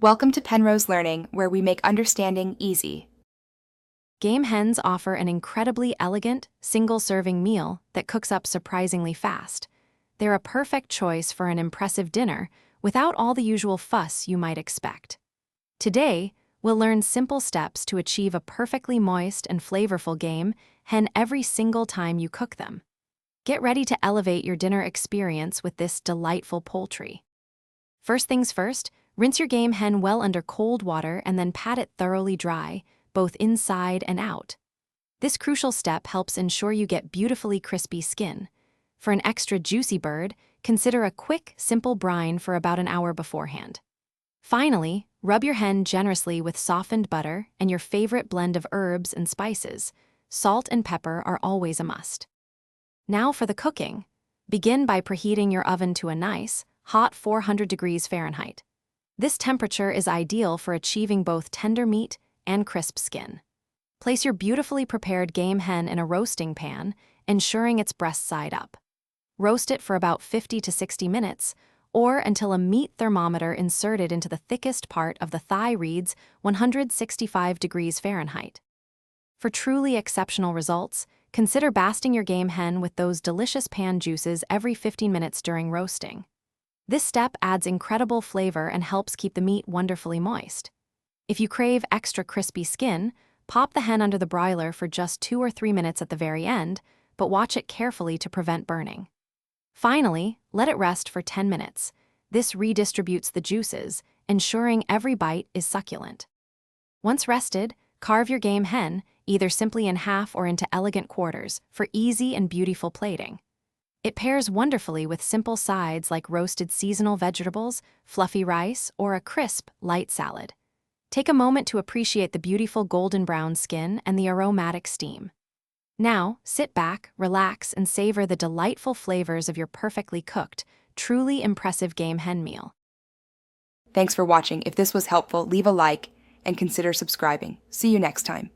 Welcome to Penrose Learning, where we make understanding easy. Game hens offer an incredibly elegant, single-serving meal that cooks up surprisingly fast. They're a perfect choice for an impressive dinner without all the usual fuss you might expect. Today, we'll learn simple steps to achieve a perfectly moist and flavorful game hen every single time you cook them. Get ready to elevate your dinner experience with this delightful poultry. First things first, rinse your game hen well under cold water and then pat it thoroughly dry, both inside and out. This crucial step helps ensure you get beautifully crispy skin. For an extra juicy bird, consider a quick, simple brine for about an hour beforehand. Finally, rub your hen generously with softened butter and your favorite blend of herbs and spices. Salt and pepper are always a must. Now for the cooking. Begin by preheating your oven to a nice, hot 400 degrees Fahrenheit. This temperature is ideal for achieving both tender meat and crisp skin. Place your beautifully prepared game hen in a roasting pan, ensuring it's breast side up. Roast it for about 50 to 60 minutes, or until a meat thermometer inserted into the thickest part of the thigh reads 165 degrees Fahrenheit. For truly exceptional results, consider basting your game hen with those delicious pan juices every 15 minutes during roasting. This step adds incredible flavor and helps keep the meat wonderfully moist. If you crave extra crispy skin, pop the hen under the broiler for just 2 or 3 minutes at the very end, but watch it carefully to prevent burning. Finally, let it rest for 10 minutes. This redistributes the juices, ensuring every bite is succulent. Once rested, carve your game hen, either simply in half or into elegant quarters, for easy and beautiful plating. It pairs wonderfully with simple sides like roasted seasonal vegetables, fluffy rice, or a crisp, light salad. Take a moment to appreciate the beautiful golden brown skin and the aromatic steam. Now, sit back, relax, and savor the delightful flavors of your perfectly cooked, truly impressive game hen meal. Thanks for watching. If this was helpful, leave a like and consider subscribing. See you next time.